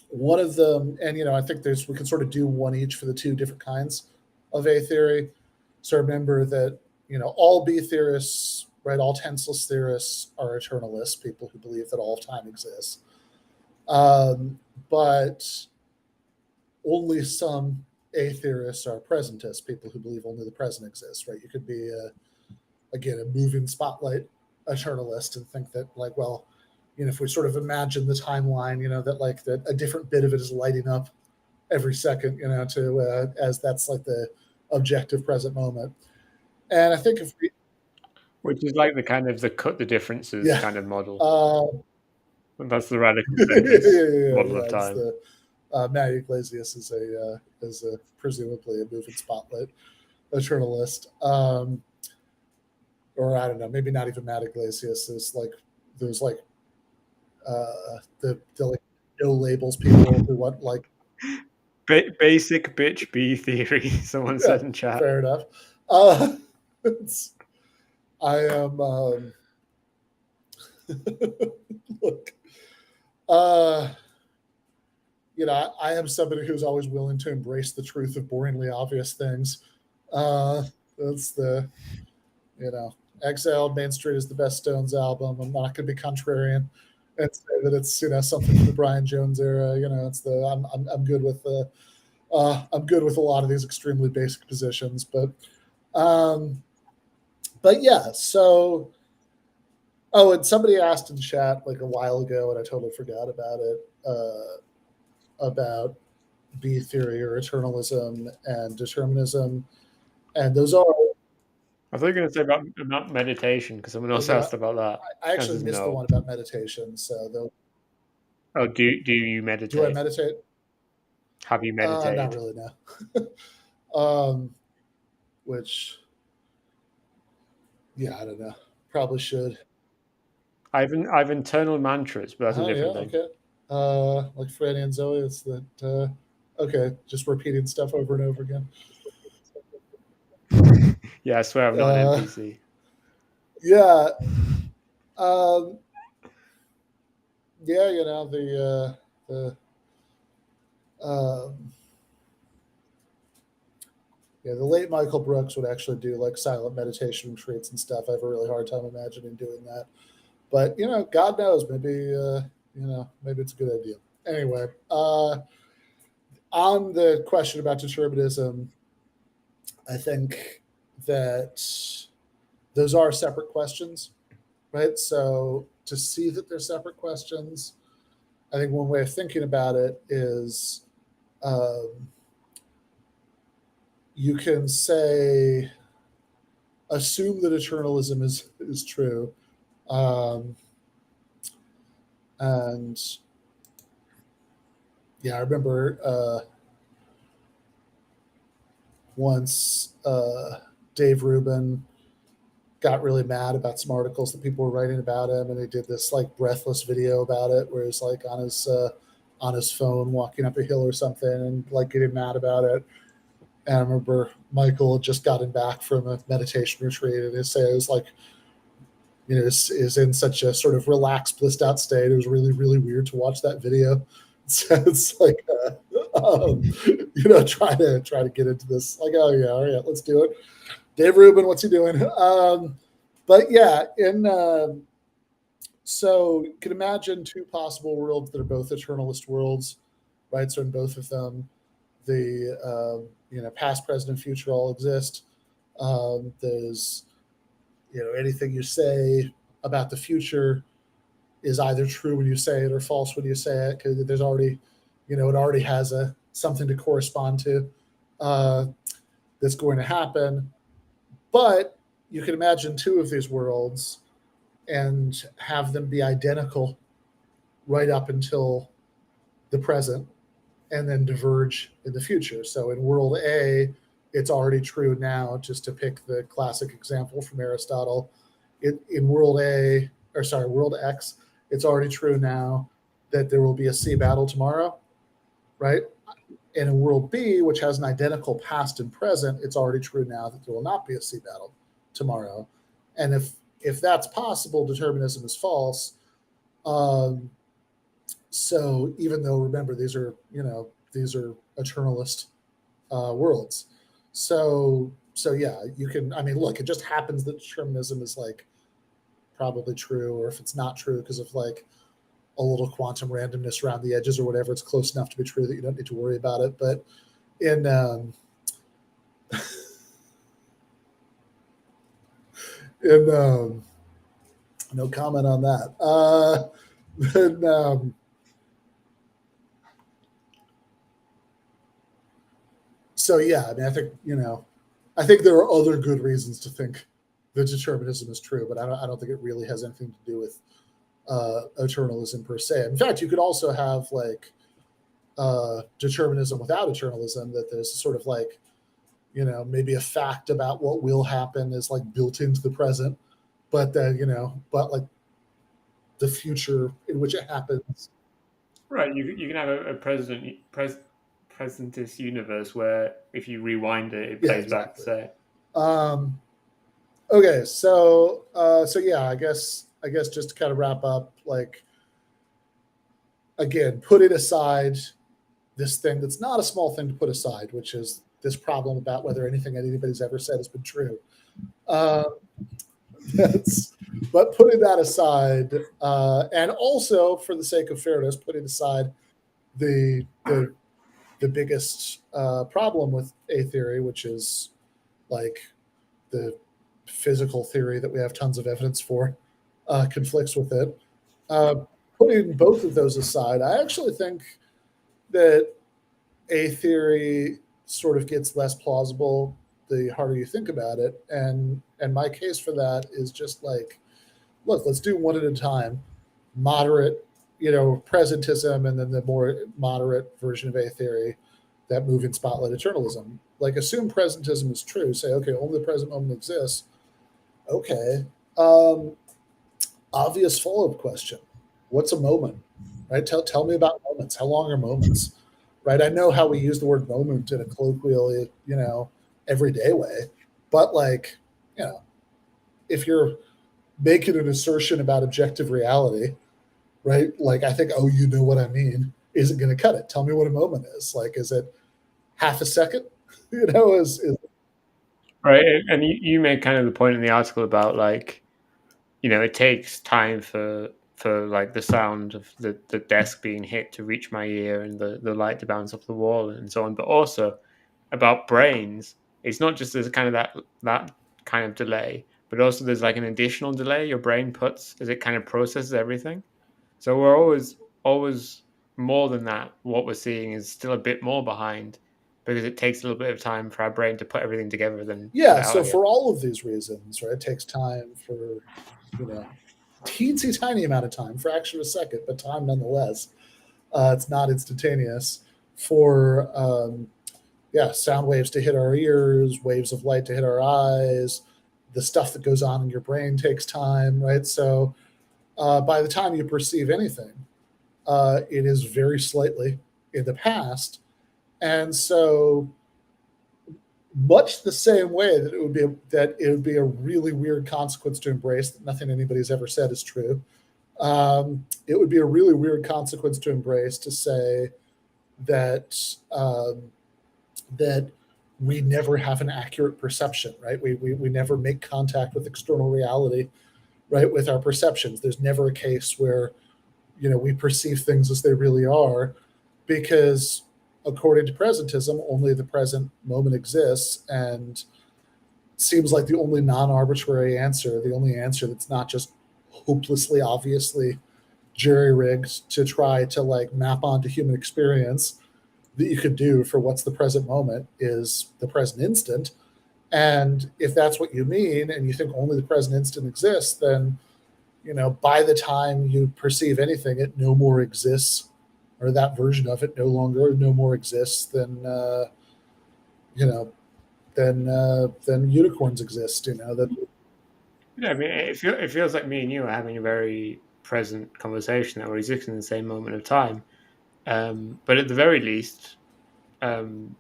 one of them, and I think we can sort of do one each for the two different kinds of A theory. So remember that all B theorists, right, all tenseless theorists are eternalists, people who believe that all of time exists. But only some A theorists are presentists, people who believe only the present exists, right? You could be again a moving spotlight eternalist and think that like, well, if we sort of imagine the timeline, that like that a different bit of it is lighting up every second, to as that's like the objective present moment. And I think if we, Which is like the kind of the cut the differences yeah, kind of model. uh, That's the radical yeah, physicist model yeah, of it's time. the Matty Iglesias is a presumably a moving spotlight eternalist, or I don't know, maybe not even Matt Iglesias. There's like the like no labels people who want like Basic bitch B theory, someone yeah, said in chat. fair enough. Uh, it's, I am look, uh, I am somebody who's always willing to embrace the truth of boringly obvious things. Uh, that's the Exiled Main Street is the best Stones album. I'm not going to be contrarian. and say that it's something from the Brian Jones era. It's the I'm good with the I'm good with a lot of these extremely basic positions, um, but yeah. So, oh, and somebody asked in chat like a while ago, and I totally forgot about it, about B theory or eternalism and determinism, and those are. I thought you were going to say about meditation because someone else Yeah, asked about that. I And actually says missed the no. one about meditation. So, Oh, do you do I meditate? meditate? Have you Not meditated? really, no. um, which, yeah, I don't know. Probably should. I've internal mantras, but that's a Yeah, different thing. okay. Like Franny and Zoe, it's that. Okay, just repeating stuff over and over again. Yeah, I swear I'm not an Uh, NPC. yeah. Um, yeah, the um, yeah, the late Michael Brooks would actually do like silent meditation retreats and stuff. I have a really hard time imagining doing that. But God knows, maybe maybe it's a good idea. Anyway, on the question about determinism, I think that those are separate questions, right? So to see that they're separate questions, I think one way of thinking about it is um, you can say assume that eternalism is true, um, and yeah, I remember once Dave Rubin got really mad about some articles that people were writing about him, and he did this like breathless video about it, where he's like on his phone walking up a hill or something, and like getting mad about it. And I remember Michael had just gotten back from a meditation retreat, and he said it was like, is in such a sort of relaxed, blissed out state. It was really, really weird to watch that video. So it's like, try to get into this. Like, oh yeah, all right, let's do it. Dave Rubin, what's he doing? But yeah, so you can imagine two possible worlds that are both eternalist worlds, right? So in both of them, the past, present, and future all exist. There's anything you say about the future is either true when you say it or false when you say it, because there's already, it already has a something to correspond to uh, that's going to happen. But you can imagine two of these worlds and have them be identical right up until the present and then diverge in the future. So in world A, it's already true now, just to pick the classic example from Aristotle. In world A, or sorry, world X, it's already true now that there will be a sea battle tomorrow, right? And in world B, which has an identical past and present, it's already true now that there will not be a sea battle tomorrow. And if that's possible, determinism is false. Um, so even though, remember, these are eternalist worlds. So yeah, you can. I mean, look, it just happens that determinism is like probably true, or if it's not true because of like a little quantum randomness around the edges or whatever, it's close enough to be true that you don't need to worry about it. But in in no comment on that. Then, so yeah, I mean, I think there are other good reasons to think that determinism is true, but I don't think it really has anything to do with eternalism per se. In fact, you could also have like determinism without eternalism, that there's sort of like, maybe a fact about what will happen is like built into the present, but then, but like the future in which it happens. Right, you can have a presentist universe where if you rewind it, it Yeah, plays back the exactly. same. Um, okay, so yeah, I guess just to kind of wrap up, like again, putting aside this thing that's not a small thing to put aside, which is this problem about whether anything anybody's ever said has been true. Uh, But putting that aside, and also for the sake of fairness, putting aside the the, the biggest problem with a theory, which is like the physical theory that we have tons of evidence for, conflicts with it. Uh, Putting both of those aside, I actually think that a theory sort of gets less plausible the harder you think about it, and my case for that is just like, look, let's do one at a time. Moderate, presentism, and then the more moderate version of a theory, that moving spotlight eternalism. Like, assume presentism is true. Say, okay, only the present moment exists. Okay. Um, Obvious follow-up question: what's a moment? Right? Tell me about moments. How long are moments? Right? I know how we use the word moment in a colloquially, everyday way, but like, you know, if you're making an assertion about objective reality, right? Like, I think, oh, you know what I mean, isn't going to cut it. Tell me what a moment is. Like, is it half a second? Is Right, and you made kind of the point in the article about like, it takes time for like the sound of the desk being hit to reach my ear and the light to bounce off the wall and so on, but also about brains. It's not just there's kind of that kind of delay, but also there's like an additional delay your brain puts as it kind of processes everything. So we're always more than that. What we're seeing is still a bit more behind because it takes a little bit of time for our brain to put everything together, then put Yeah. it out So again. for all of these reasons, right, it takes time for, teensy tiny amount of time, fraction of a second, but time nonetheless. It's not instantaneous for, sound waves to hit our ears, waves of light to hit our eyes. The stuff that goes on in your brain takes time, right? So by the time you perceive anything, it is very slightly in the past. And so, much the same way that it would be a really weird consequence to embrace that nothing anybody's ever said is true. It would be a really weird consequence to embrace to say that that we never have an accurate perception, right? We never make contact with external reality, right? With our perceptions, there's never a case where we perceive things as they really are, because according to presentism, only the present moment exists, and seems like the only non-arbitrary answer, the only answer that's not just hopelessly obviously jerry-rigged to try to like map onto human experience, that you could do for what's the present moment is the present instant. And if that's what you mean, and you think only the present instant exists, then by the time you perceive anything, it no more exists, or that version of it no more exists than you know than unicorns exist. That Yeah, I mean, it feels like me and you are having a very present conversation that we're existing in the same moment of time. But at the very least, um,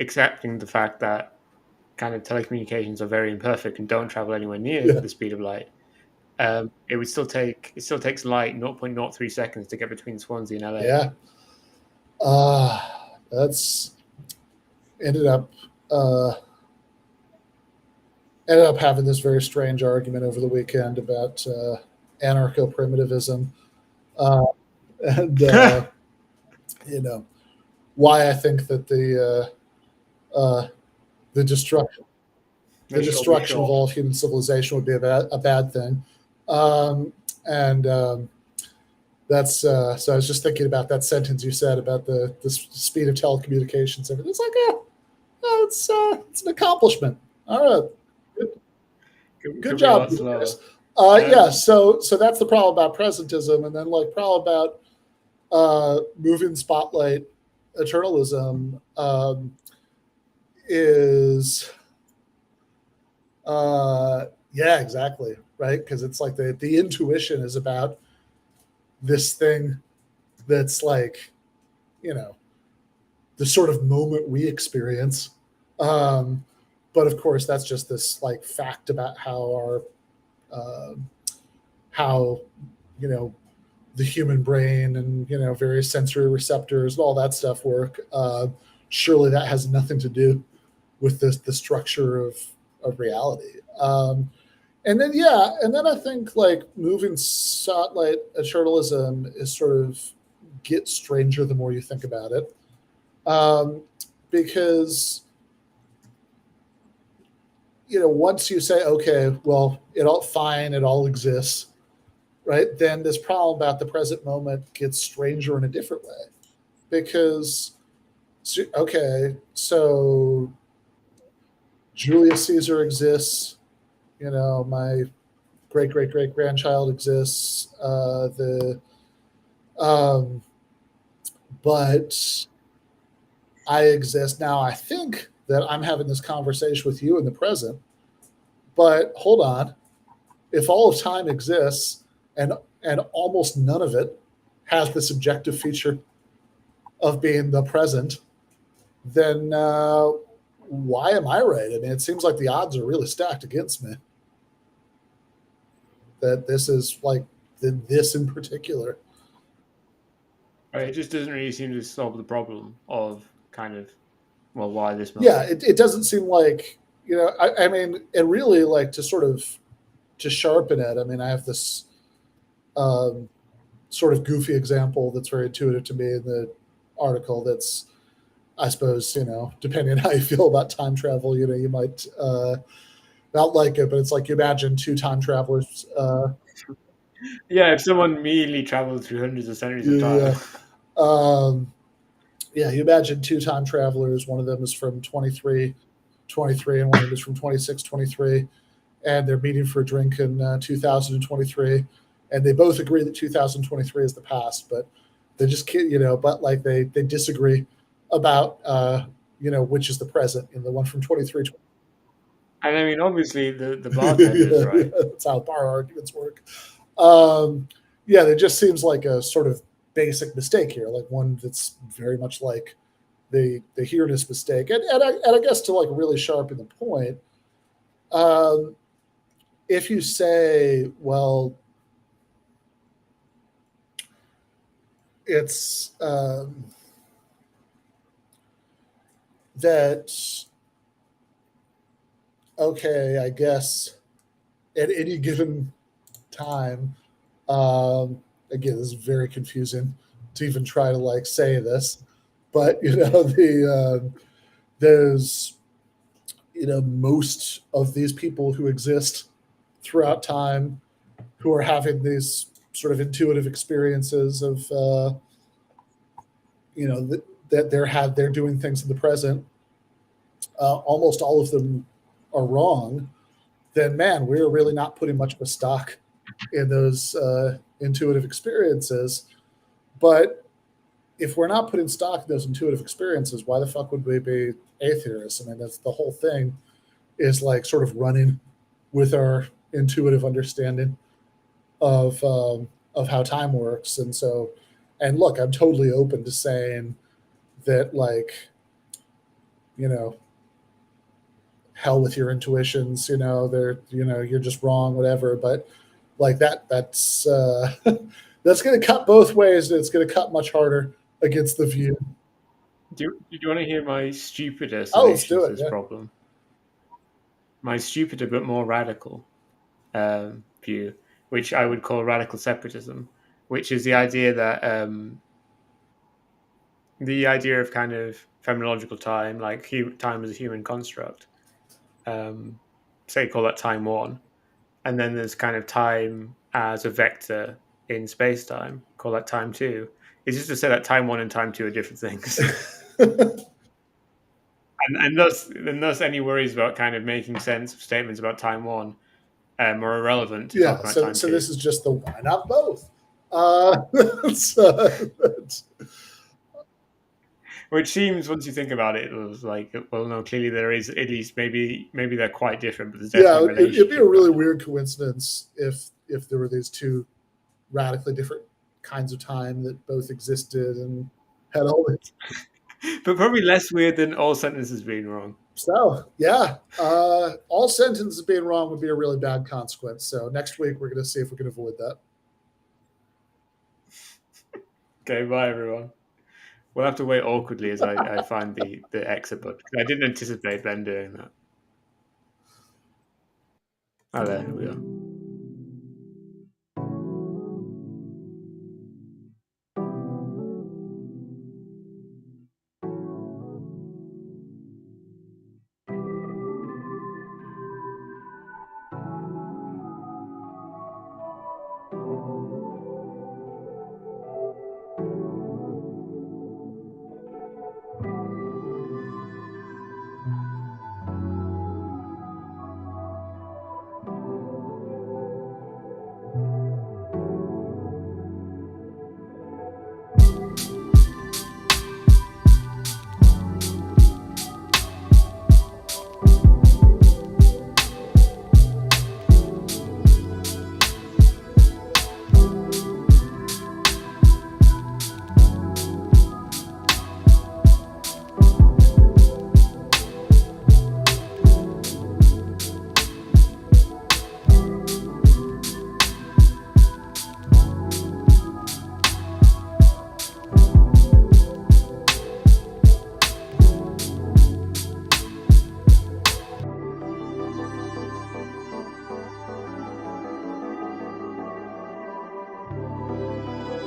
accepting the fact that kind of telecommunications are very imperfect and don't travel anywhere near yeah the speed of light, it still takes light 0.03 seconds to get between Swansea and LA. yeah that's ended up uh, ended up having this very strange argument over the weekend about anarcho primitivism, uh, and you know why I think that the destruction the They shall be destruction of short. all human civilization would be a bad thing. And that's so I was just thinking about that sentence you said about the speed of telecommunications. Everything. It's like, it's an accomplishment. All right, good, good Could be a job, lot you guys. slower. Yeah, Um, so that's the problem about presentism, and then like problem about moving spotlight eternalism is yeah, exactly, right, because it's like the intuition is about this thing that's like, you know the sort of moment we experience, um, but of course that's just this like fact about uh, how you know the human brain and various sensory receptors and all that stuff work. Surely that has nothing to do with the structure of reality. And then I think like moving satellite eternalism is sort of gets stranger the more you think about it, um, because once you say okay, well, it all exists, right? Then this problem about the present moment gets stranger in a different way because okay, so Julius Caesar exists, my great great great grandchild exists, the um, but I exist now. I think that I'm having this conversation with you in the present, but hold on. If all of time exists and almost none of it has the subjective feature of being the present, then why am I right? I mean, it seems like the odds are really stacked against me. That this is like this in particular. Right, it just doesn't really seem to solve the problem of kind of, well, why this Yeah, moment? it doesn't seem like I mean, and really like to sharpen it. I mean, I have this um, sort of goofy example that's very intuitive to me in the article. That's I suppose depending on how you feel about time travel, you might not like it, but it's like you imagine two time travelers. Yeah, if someone immediately traveled through hundreds of centuries of time. Yeah, um, yeah, you imagine two time travelers. One of them is from 23, and one of them is from 26, 23, and they're meeting for a drink in 2023, and they both agree that 2023 is the past, but they just but like they disagree about which is the present in the one from 23. And I mean, obviously, the bartender's Yeah, yeah, right. that's how bar arguments work. Um, yeah, it just seems like a sort of basic mistake here, like one that's very much like the here-ness mistake, and I guess to like really sharpen the point, um, if you say, well, it's that okay, I guess at any given time, again, this is very confusing to even try to like say this, but there's most of these people who exist throughout time who are having these sort of intuitive experiences of that they're doing things in the present. Almost all of them are wrong. Then man, we're really not putting much of a stock in those intuitive experiences. But if we're not putting stock in those intuitive experiences, why the fuck would we be atheists? I mean, that's the whole thing is like sort of running with our intuitive understanding of how time works. And so, and look, I'm totally open to saying that, like, you know, hell with your intuitions. They're you're just wrong, whatever. But like that's that's going to cut both ways, and it's going to cut much harder against the view. Do you want to hear my stupider Oh, let's solution do to it. this Yeah. problem? My stupider but more radical view, which I would call radical separatism, which is the idea of kind of phenomenological time, like time as a human construct. Um, say call that time one, and then there's kind of time as a vector in space time, call that time two. It's just to say that time one and time two are different things. And thus any worries about kind of making sense of statements about time one are irrelevant to talk Yeah. about So time so two. this is just the why not both. Uh, it's, Which seems, once you think about it, it was like, well, no, clearly there is at least maybe they're quite different, but there's definitely yeah, a it'd be a relationship really kind of. weird coincidence if there were these two radically different kinds of time that both existed and had all the But probably less weird than all sentences being wrong. so yeah, all sentences being wrong would be a really bad consequence. So next week we're going to see if we can avoid that. Okay, bye everyone. We'll have to wait awkwardly as I find the exit button. I didn't anticipate Ben doing that. Ah, there we are.